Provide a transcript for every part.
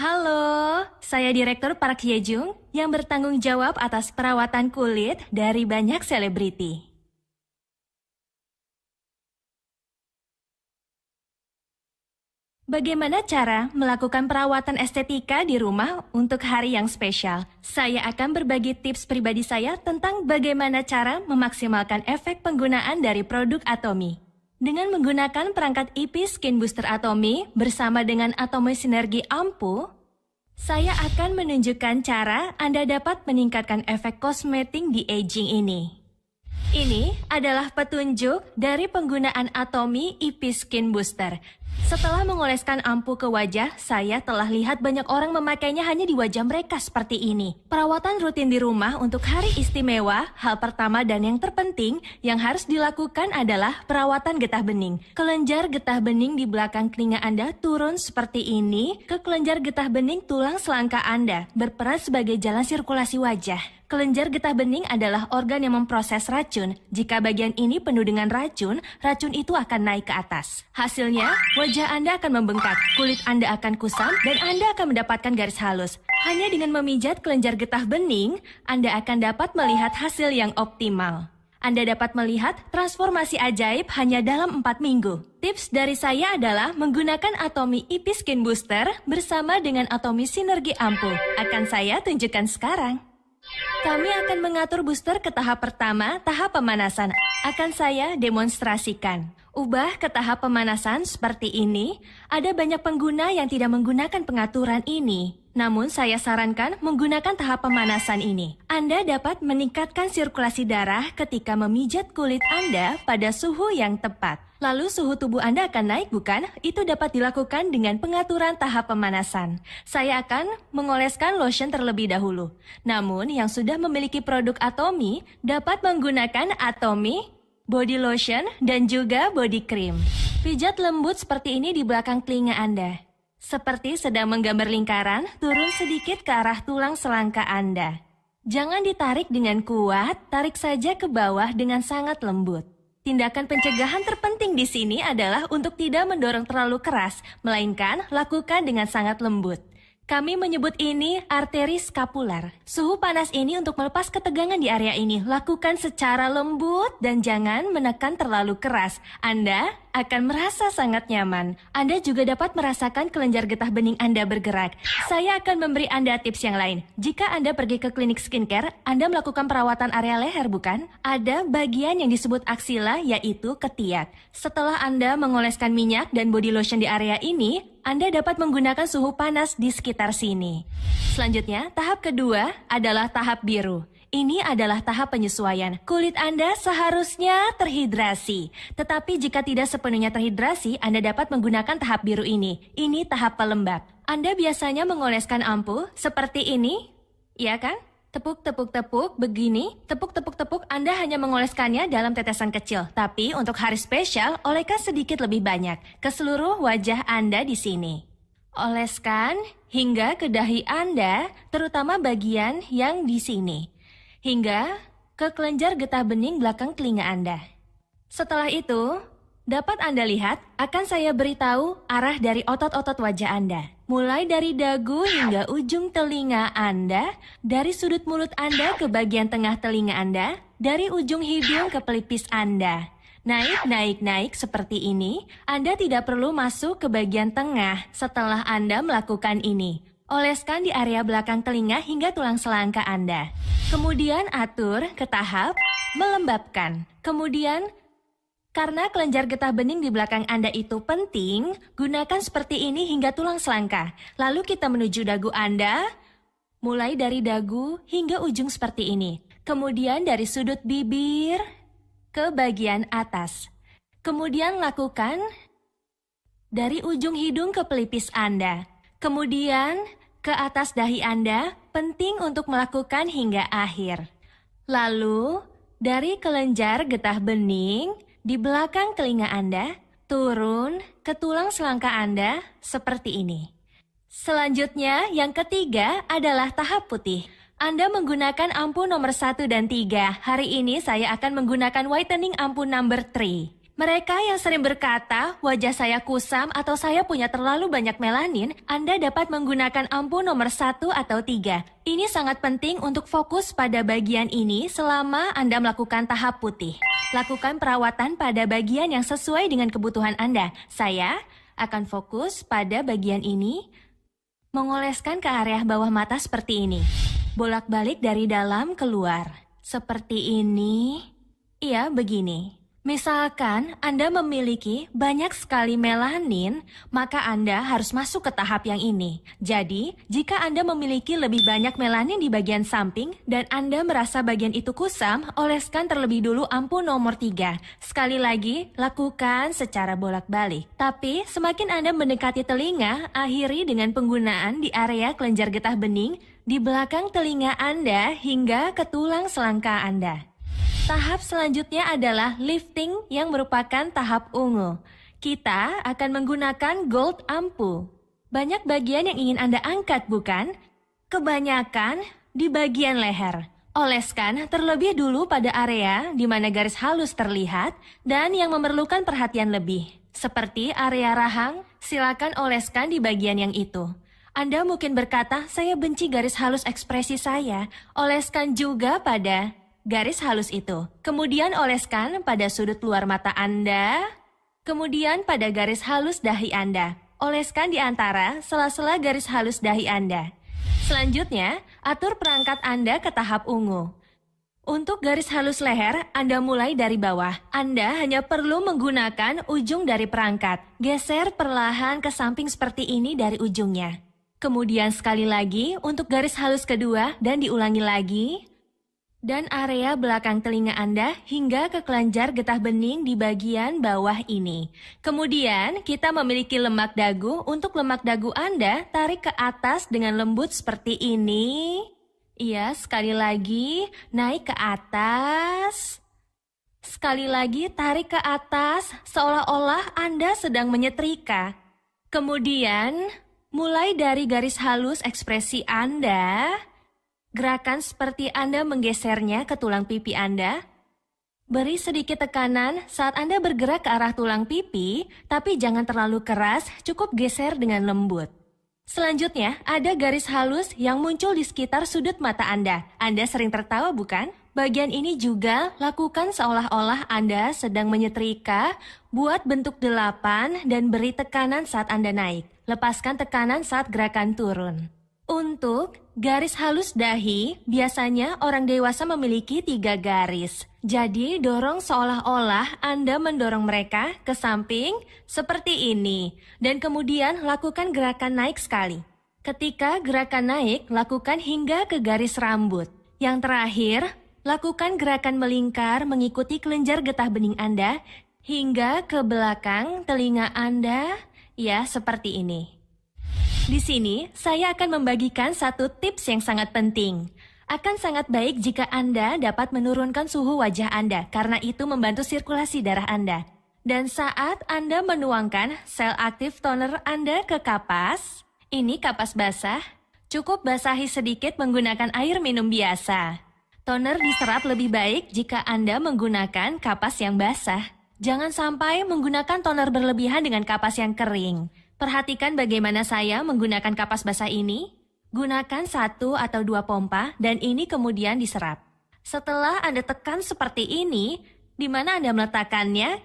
Halo, saya Direktur Park Hyejung yang bertanggung jawab atas perawatan kulit dari banyak selebriti. Bagaimana cara melakukan perawatan estetika di rumah untuk hari yang spesial? Saya akan berbagi tips pribadi saya tentang bagaimana cara memaksimalkan efek penggunaan dari produk Atomy. Dengan menggunakan perangkat IP Skin Booster Atomy bersama dengan Atomy Sinergi Ampuh, saya akan menunjukkan cara Anda dapat meningkatkan efek kosmetik di aging ini. Ini adalah petunjuk dari penggunaan Atomy IP Skin Booster. Setelah mengoleskan ampuh ke wajah, saya telah lihat banyak orang memakainya hanya di wajah mereka seperti ini. Perawatan rutin di rumah untuk hari istimewa, hal pertama dan yang terpenting yang harus dilakukan adalah perawatan getah bening. Kelenjar getah bening di belakang telinga Anda turun seperti ini ke kelenjar getah bening tulang selangka Anda, berperan sebagai jalan sirkulasi wajah. Kelenjar getah bening adalah organ yang memproses racun. Jika bagian ini penuh dengan racun, racun itu akan naik ke atas. Hasilnya, wajah Anda akan membengkak, kulit Anda akan kusam, dan Anda akan mendapatkan garis halus. Hanya dengan memijat kelenjar getah bening, Anda akan dapat melihat hasil yang optimal. Anda dapat melihat transformasi ajaib hanya dalam 4 minggu. Tips dari saya adalah menggunakan Atomy IP Skin Booster bersama dengan Atomy Sinergi Ampuh. Akan saya tunjukkan sekarang. Kami akan mengatur booster ke tahap pertama, tahap pemanasan. Akan saya demonstrasikan. Ubah ke tahap pemanasan seperti ini. Ada banyak pengguna yang tidak menggunakan pengaturan ini. Namun saya sarankan menggunakan tahap pemanasan ini. Anda dapat meningkatkan sirkulasi darah ketika memijat kulit Anda pada suhu yang tepat. Lalu suhu tubuh Anda akan naik, bukan? Itu dapat dilakukan dengan pengaturan tahap pemanasan. Saya akan mengoleskan lotion terlebih dahulu. Namun yang sudah memiliki produk Atomy dapat menggunakan Atomy body lotion dan juga body cream. Pijat lembut seperti ini di belakang telinga Anda. Seperti sedang menggambar lingkaran, turun sedikit ke arah tulang selangka Anda. Jangan ditarik dengan kuat, tarik saja ke bawah dengan sangat lembut. Tindakan pencegahan terpenting di sini adalah untuk tidak mendorong terlalu keras, melainkan lakukan dengan sangat lembut. Kami menyebut ini arteri skapular. Suhu panas ini untuk melepas ketegangan di area ini. Lakukan secara lembut dan jangan menekan terlalu keras. Anda akan merasa sangat nyaman. Anda juga dapat merasakan kelenjar getah bening Anda bergerak. Saya akan memberi Anda tips yang lain. Jika Anda pergi ke klinik skincare, Anda melakukan perawatan area leher, bukan? Ada bagian yang disebut aksila, yaitu ketiak. Setelah Anda mengoleskan minyak dan body lotion di area ini, Anda dapat menggunakan suhu panas di sekitar sini. Selanjutnya, tahap kedua adalah tahap biru. Ini adalah tahap penyesuaian. Kulit Anda seharusnya terhidrasi. Tetapi jika tidak sepenuhnya terhidrasi, Anda dapat menggunakan tahap biru ini. Ini tahap pelembab. Anda biasanya mengoleskan ampuh seperti ini, iya kan? Tepuk-tepuk-tepuk begini, tepuk-tepuk-tepuk Anda hanya mengoleskannya dalam tetesan kecil. Tapi untuk hari spesial, oleskan sedikit lebih banyak ke seluruh wajah Anda di sini. Oleskan hingga ke dahi Anda, terutama bagian yang di sini. Hingga ke kelenjar getah bening belakang telinga Anda. Setelah itu, dapat Anda lihat, akan saya beritahu arah dari otot-otot wajah Anda. Mulai dari dagu hingga ujung telinga Anda, dari sudut mulut Anda ke bagian tengah telinga Anda, dari ujung hidung ke pelipis Anda. Naik seperti ini, Anda tidak perlu masuk ke bagian tengah setelah Anda melakukan ini. Oleskan di area belakang telinga hingga tulang selangka Anda. Kemudian atur ke tahap melembabkan. Kemudian karena kelenjar getah bening di belakang Anda itu penting, gunakan seperti ini hingga tulang selangka. Lalu kita menuju dagu Anda, mulai dari dagu hingga ujung seperti ini. Kemudian dari sudut bibir ke bagian atas. Kemudian lakukan dari ujung hidung ke pelipis Anda. Kemudian ke atas dahi Anda, penting untuk melakukan hingga akhir. Lalu dari kelenjar getah bening di belakang telinga Anda, turun ke tulang selangka Anda seperti ini. Selanjutnya, yang ketiga adalah tahap putih. Anda menggunakan ampuh nomor 1 dan 3. Hari ini saya akan menggunakan whitening ampuh number 3. Mereka yang sering berkata, wajah saya kusam atau saya punya terlalu banyak melanin, Anda dapat menggunakan ampu nomor 1 atau 3. Ini sangat penting untuk fokus pada bagian ini selama Anda melakukan tahap putih. Lakukan perawatan pada bagian yang sesuai dengan kebutuhan Anda. Saya akan fokus pada bagian ini, mengoleskan ke area bawah mata seperti ini. Bolak-balik dari dalam keluar. Seperti ini. Iya, begini. Misalkan Anda memiliki banyak sekali melanin, maka Anda harus masuk ke tahap yang ini. Jadi, jika Anda memiliki lebih banyak melanin di bagian samping dan Anda merasa bagian itu kusam, oleskan terlebih dulu ampu nomor 3. Sekali lagi, lakukan secara bolak-balik. Tapi, semakin Anda mendekati telinga, akhiri dengan penggunaan di area kelenjar getah bening, di belakang telinga Anda hingga ke tulang selangka Anda. Tahap selanjutnya adalah lifting yang merupakan tahap ungu. Kita akan menggunakan gold ampu. Banyak bagian yang ingin Anda angkat, bukan? Kebanyakan di bagian leher. Oleskan terlebih dulu pada area di mana garis halus terlihat dan yang memerlukan perhatian lebih. Seperti area rahang, silakan oleskan di bagian yang itu. Anda mungkin berkata, saya benci garis halus ekspresi saya. Oleskan juga pada garis halus itu. Kemudian oleskan pada sudut luar mata Anda. Kemudian pada garis halus dahi Anda. Oleskan di antara sela-sela garis halus dahi Anda. Selanjutnya, atur perangkat Anda ke tahap ungu. Untuk garis halus leher, Anda mulai dari bawah. Anda hanya perlu menggunakan ujung dari perangkat. Geser perlahan ke samping seperti ini dari ujungnya. Kemudian sekali lagi untuk garis halus kedua dan diulangi lagi. Dan area belakang telinga Anda hingga ke kelenjar getah bening di bagian bawah ini. Kemudian kita memiliki lemak dagu. Untuk lemak dagu Anda, tarik ke atas dengan lembut seperti ini. Iya, sekali lagi, naik ke atas. Sekali lagi, tarik ke atas, seolah-olah Anda sedang menyetrika. Kemudian, mulai dari garis halus ekspresi Anda, gerakan seperti Anda menggesernya ke tulang pipi Anda. Beri sedikit tekanan saat Anda bergerak ke arah tulang pipi, tapi jangan terlalu keras, cukup geser dengan lembut. Selanjutnya, ada garis halus yang muncul di sekitar sudut mata Anda. Anda sering tertawa, bukan? Bagian ini juga lakukan seolah-olah Anda sedang menyetrika, buat bentuk 8 dan beri tekanan saat Anda naik. Lepaskan tekanan saat gerakan turun. Untuk garis halus dahi, biasanya orang dewasa memiliki 3 garis. Jadi, dorong seolah-olah Anda mendorong mereka ke samping seperti ini. Dan kemudian lakukan gerakan naik sekali. Ketika gerakan naik, lakukan hingga ke garis rambut. Yang terakhir, lakukan gerakan melingkar mengikuti kelenjar getah bening Anda hingga ke belakang telinga Anda, ya seperti ini. Di sini, saya akan membagikan satu tips yang sangat penting. Akan sangat baik jika Anda dapat menurunkan suhu wajah Anda, karena itu membantu sirkulasi darah Anda. Dan saat Anda menuangkan sel aktif toner Anda ke kapas, ini kapas basah, cukup basahi sedikit menggunakan air minum biasa. Toner diserap lebih baik jika Anda menggunakan kapas yang basah. Jangan sampai menggunakan toner berlebihan dengan kapas yang kering. Perhatikan bagaimana saya menggunakan kapas basah ini. Gunakan 1 atau 2 pompa dan ini kemudian diserap. Setelah Anda tekan seperti ini, di mana Anda meletakkannya?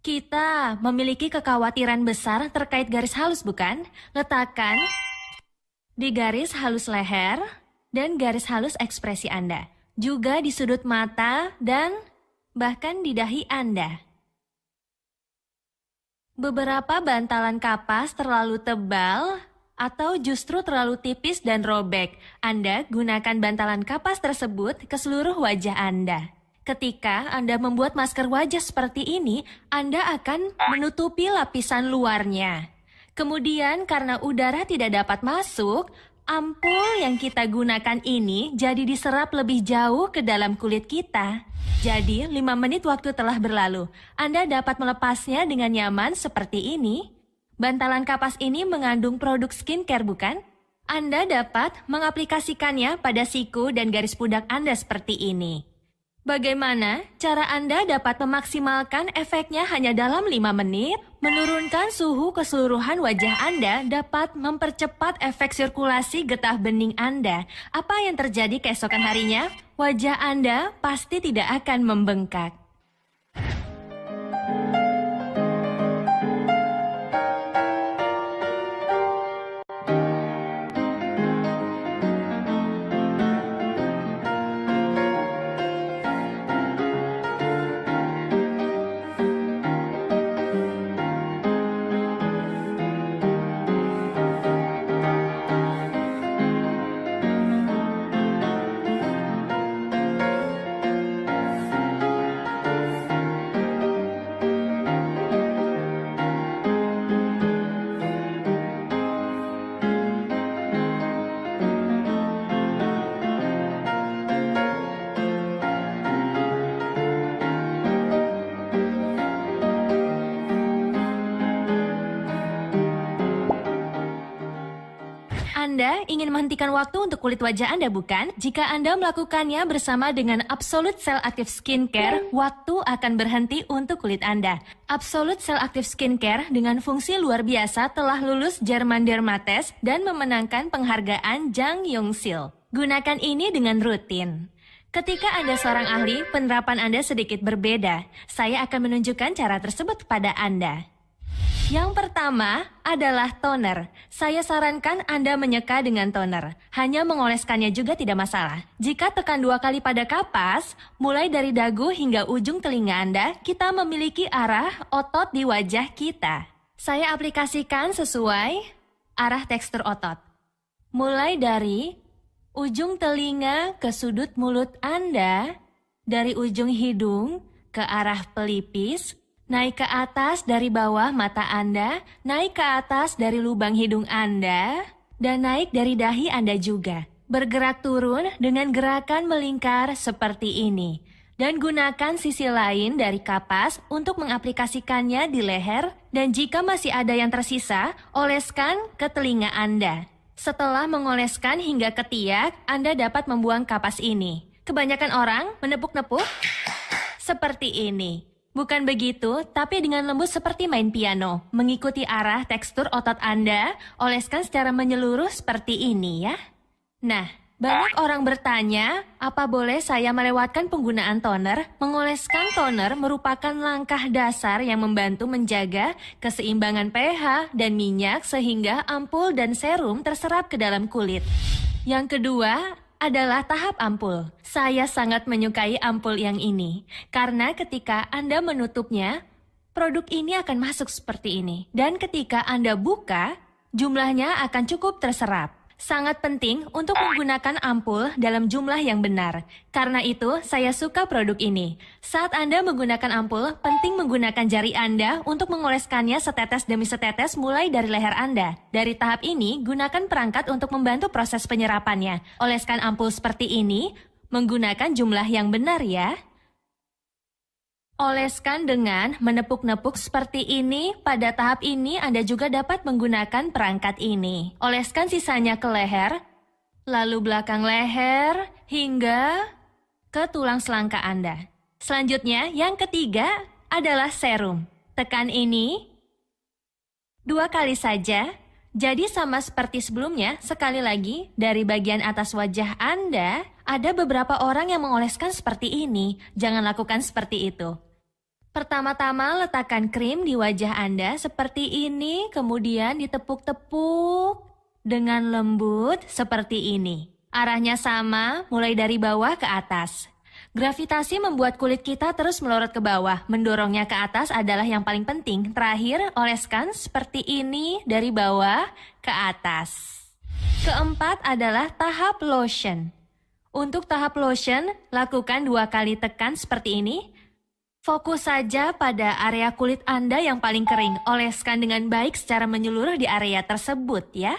Kita memiliki kekhawatiran besar terkait garis halus, bukan? Letakkan di garis halus leher dan garis halus ekspresi Anda. Juga di sudut mata dan bahkan di dahi Anda. Beberapa bantalan kapas terlalu tebal atau justru terlalu tipis dan robek. Anda gunakan bantalan kapas tersebut ke seluruh wajah Anda. Ketika Anda membuat masker wajah seperti ini, Anda akan menutupi lapisan luarnya. Kemudian karena udara tidak dapat masuk, ampul yang kita gunakan ini jadi diserap lebih jauh ke dalam kulit kita. Jadi 5 menit waktu telah berlalu. Anda dapat melepasnya dengan nyaman seperti ini. Bantalan kapas ini mengandung produk skincare, bukan? Anda dapat mengaplikasikannya pada siku dan garis pundak Anda seperti ini. Bagaimana cara Anda dapat memaksimalkan efeknya hanya dalam 5 menit? Menurunkan suhu keseluruhan wajah Anda dapat mempercepat efek sirkulasi getah bening Anda. Apa yang terjadi keesokan harinya? Wajah Anda pasti tidak akan membengkak. Anda ingin menghentikan waktu untuk kulit wajah Anda, bukan? Jika Anda melakukannya bersama dengan Absolute Cell Active Skincare, waktu akan berhenti untuk kulit Anda. Absolute Cell Active Skincare dengan fungsi luar biasa telah lulus Jerman Dermatest dan memenangkan penghargaan Jang Yong-sil. Gunakan ini dengan rutin. Ketika Anda seorang ahli, penerapan Anda sedikit berbeda. Saya akan menunjukkan cara tersebut kepada Anda. Yang pertama adalah toner. Saya sarankan Anda menyeka dengan toner. Hanya mengoleskannya juga tidak masalah. Jika tekan 2 kali pada kapas, mulai dari dagu hingga ujung telinga Anda, kita memiliki arah otot di wajah kita. Saya aplikasikan sesuai arah tekstur otot. Mulai dari ujung telinga ke sudut mulut Anda, dari ujung hidung ke arah pelipis, naik ke atas dari bawah mata Anda, naik ke atas dari lubang hidung Anda, dan naik dari dahi Anda juga. Bergerak turun dengan gerakan melingkar seperti ini. Dan gunakan sisi lain dari kapas untuk mengaplikasikannya di leher, dan jika masih ada yang tersisa, oleskan ke telinga Anda. Setelah mengoleskan hingga ketiak, Anda dapat membuang kapas ini. Kebanyakan orang menepuk-nepuk seperti ini. Bukan begitu, tapi dengan lembut seperti main piano. Mengikuti arah tekstur otot Anda, oleskan secara menyeluruh seperti ini ya. Nah, banyak orang bertanya, apa boleh saya melewatkan penggunaan toner? Mengoleskan toner merupakan langkah dasar yang membantu menjaga keseimbangan pH dan minyak sehingga ampul dan serum terserap ke dalam kulit. Yang kedua adalah tahap ampul. Saya sangat menyukai ampul yang ini, karena ketika Anda menutupnya, produk ini akan masuk seperti ini. Dan ketika Anda buka, jumlahnya akan cukup terserap. Sangat penting untuk menggunakan ampul dalam jumlah yang benar. Karena itu, saya suka produk ini. Saat Anda menggunakan ampul, penting menggunakan jari Anda untuk mengoleskannya setetes demi setetes mulai dari leher Anda. Dari tahap ini, gunakan perangkat untuk membantu proses penyerapannya. Oleskan ampul seperti ini, menggunakan jumlah yang benar ya. Oleskan dengan menepuk-nepuk seperti ini. Pada tahap ini Anda juga dapat menggunakan perangkat ini. Oleskan sisanya ke leher, lalu belakang leher, hingga ke tulang selangka Anda. Selanjutnya, yang ketiga adalah serum. Tekan ini 2 kali saja. Jadi sama seperti sebelumnya, sekali lagi, dari bagian atas wajah Anda, ada beberapa orang yang mengoleskan seperti ini. Jangan lakukan seperti itu. Pertama-tama letakkan krim di wajah Anda seperti ini, kemudian ditepuk-tepuk dengan lembut seperti ini. Arahnya sama, mulai dari bawah ke atas. Gravitasi membuat kulit kita terus melorot ke bawah. Mendorongnya ke atas adalah yang paling penting. Terakhir, oleskan seperti ini dari bawah ke atas. Keempat adalah tahap lotion. Untuk tahap lotion, lakukan 2 kali tekan seperti ini. Fokus saja pada area kulit Anda yang paling kering. Oleskan dengan baik secara menyeluruh di area tersebut ya.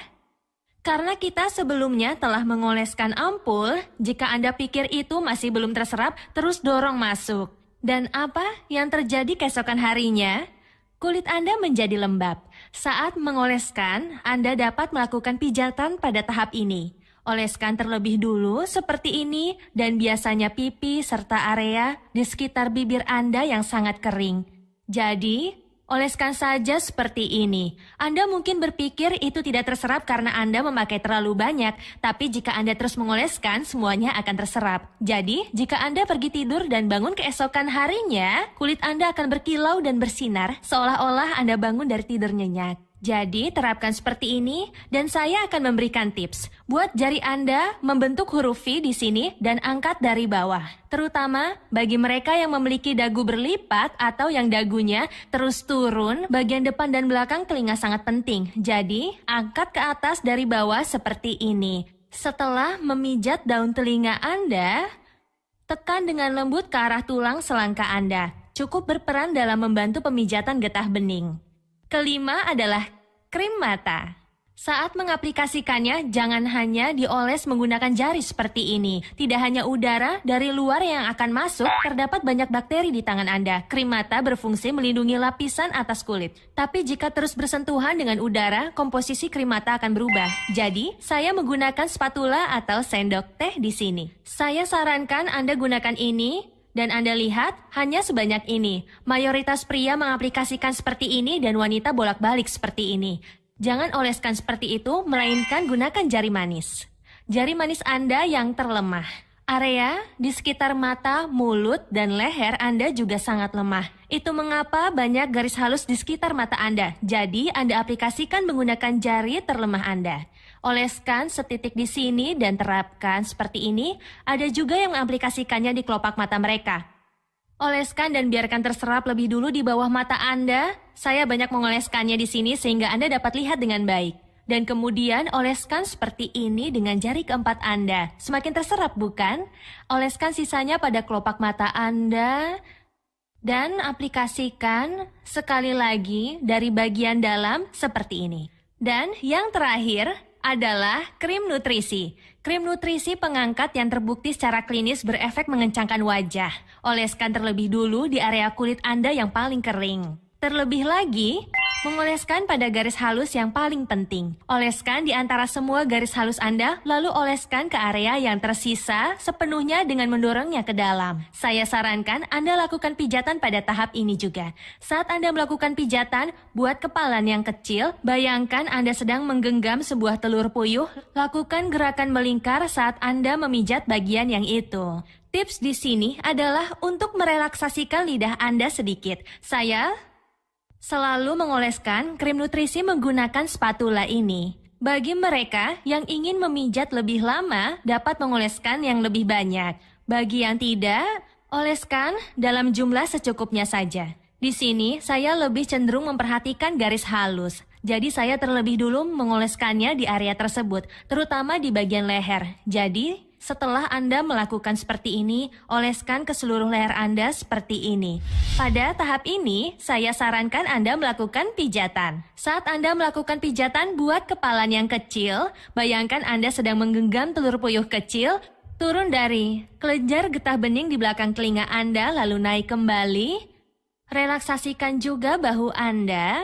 Karena kita sebelumnya telah mengoleskan ampul, jika Anda pikir itu masih belum terserap, terus dorong masuk. Dan apa yang terjadi keesokan harinya? Kulit Anda menjadi lembab. Saat mengoleskan, Anda dapat melakukan pijatan pada tahap ini. Oleskan terlebih dulu seperti ini dan biasanya pipi serta area di sekitar bibir Anda yang sangat kering. Jadi, oleskan saja seperti ini. Anda mungkin berpikir itu tidak terserap karena Anda memakai terlalu banyak, tapi jika Anda terus mengoleskan, semuanya akan terserap. Jadi, jika Anda pergi tidur dan bangun keesokan harinya, kulit Anda akan berkilau dan bersinar, seolah-olah Anda bangun dari tidur nyenyak. Jadi, terapkan seperti ini, dan saya akan memberikan tips. Buat jari Anda membentuk huruf V di sini dan angkat dari bawah. Terutama bagi mereka yang memiliki dagu berlipat atau yang dagunya terus turun, bagian depan dan belakang telinga sangat penting. Jadi, angkat ke atas dari bawah seperti ini. Setelah memijat daun telinga Anda, tekan dengan lembut ke arah tulang selangka Anda. Cukup berperan dalam membantu pemijatan getah bening. Kelima adalah krim mata. Saat mengaplikasikannya, jangan hanya dioles menggunakan jari seperti ini. Tidak hanya udara dari luar yang akan masuk, terdapat banyak bakteri di tangan Anda. Krim mata berfungsi melindungi lapisan atas kulit. Tapi jika terus bersentuhan dengan udara, komposisi krim mata akan berubah. Jadi, saya menggunakan spatula atau sendok teh di sini. Saya sarankan Anda gunakan ini. Dan Anda lihat, hanya sebanyak ini. Mayoritas pria mengaplikasikan seperti ini dan wanita bolak-balik seperti ini. Jangan oleskan seperti itu, melainkan gunakan jari manis. Jari manis Anda yang terlemah. Area di sekitar mata, mulut, dan leher Anda juga sangat lemah. Itu mengapa banyak garis halus di sekitar mata Anda. Jadi, Anda aplikasikan menggunakan jari terlemah Anda. Oleskan setitik di sini dan terapkan seperti ini. Ada juga yang mengaplikasikannya di kelopak mata mereka. Oleskan dan biarkan terserap lebih dulu di bawah mata Anda. Saya banyak mengoleskannya di sini sehingga Anda dapat lihat dengan baik. Dan kemudian oleskan seperti ini dengan jari keempat Anda. Semakin terserap, bukan? Oleskan sisanya pada kelopak mata Anda. Dan aplikasikan sekali lagi dari bagian dalam seperti ini. Dan yang terakhir adalah krim nutrisi. Krim nutrisi pengangkat yang terbukti secara klinis berefek mengencangkan wajah. Oleskan terlebih dulu di area kulit Anda yang paling kering. Terlebih lagi, mengoleskan pada garis halus yang paling penting. Oleskan di antara semua garis halus Anda, lalu oleskan ke area yang tersisa sepenuhnya dengan mendorongnya ke dalam. Saya sarankan Anda lakukan pijatan pada tahap ini juga. Saat Anda melakukan pijatan, buat kepalan yang kecil, bayangkan Anda sedang menggenggam sebuah telur puyuh, lakukan gerakan melingkar saat Anda memijat bagian yang itu. Tips di sini adalah untuk merelaksasikan lidah Anda sedikit. Saya selalu mengoleskan krim nutrisi menggunakan spatula ini. Bagi mereka yang ingin memijat lebih lama, dapat mengoleskan yang lebih banyak. Bagi yang tidak, oleskan dalam jumlah secukupnya saja. Di sini, saya lebih cenderung memperhatikan garis halus. Jadi saya terlebih dulu mengoleskannya di area tersebut, terutama di bagian leher. Jadi, setelah Anda melakukan seperti ini, oleskan ke seluruh leher Anda seperti ini. Pada tahap ini, saya sarankan Anda melakukan pijatan. Saat Anda melakukan pijatan, buat kepalan yang kecil. Bayangkan Anda sedang menggenggam telur puyuh kecil, turun dari kelenjar getah bening di belakang telinga Anda, lalu naik kembali. Relaksasikan juga bahu Anda,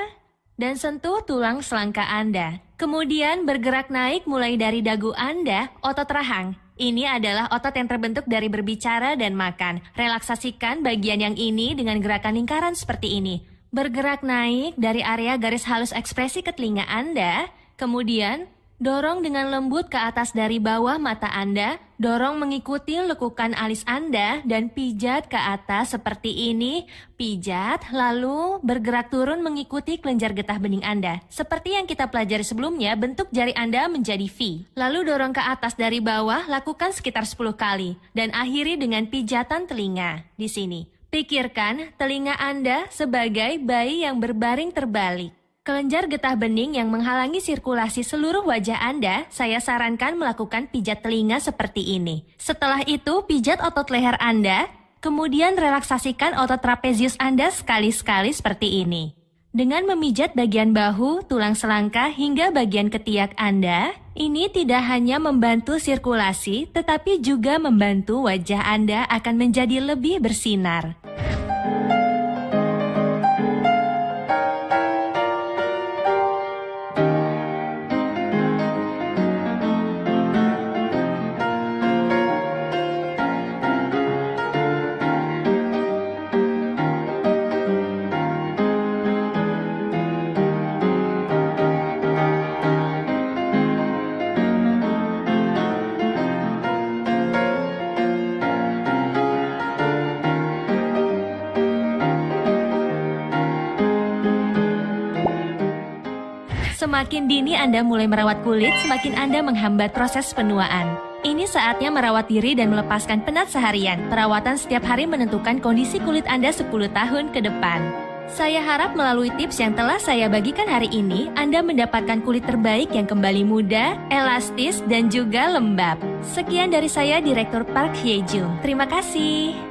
dan sentuh tulang selangka Anda. Kemudian bergerak naik mulai dari dagu Anda, otot rahang. Ini adalah otot yang terbentuk dari berbicara dan makan. Relaksasikan bagian yang ini dengan gerakan lingkaran seperti ini. Bergerak naik dari area garis halus ekspresi ke telinga Anda, kemudian dorong dengan lembut ke atas dari bawah mata Anda, dorong mengikuti lekukan alis Anda, dan pijat ke atas seperti ini. Pijat, lalu bergerak turun mengikuti kelenjar getah bening Anda. Seperti yang kita pelajari sebelumnya, bentuk jari Anda menjadi V. Lalu dorong ke atas dari bawah, lakukan sekitar 10 kali. Dan akhiri dengan pijatan telinga di sini. Pikirkan telinga Anda sebagai bayi yang berbaring terbalik. Kelenjar getah bening yang menghalangi sirkulasi seluruh wajah Anda, saya sarankan melakukan pijat telinga seperti ini. Setelah itu, pijat otot leher Anda, kemudian relaksasikan otot trapezius Anda sekali-sekali seperti ini. Dengan memijat bagian bahu, tulang selangka, hingga bagian ketiak Anda, ini tidak hanya membantu sirkulasi, tetapi juga membantu wajah Anda akan menjadi lebih bersinar. Semakin dini Anda mulai merawat kulit, semakin Anda menghambat proses penuaan. Ini saatnya merawat diri dan melepaskan penat seharian. Perawatan setiap hari menentukan kondisi kulit Anda 10 tahun ke depan. Saya harap melalui tips yang telah saya bagikan hari ini, Anda mendapatkan kulit terbaik yang kembali muda, elastis, dan juga lembab. Sekian dari saya, Direktur Park Hye-jung. Terima kasih.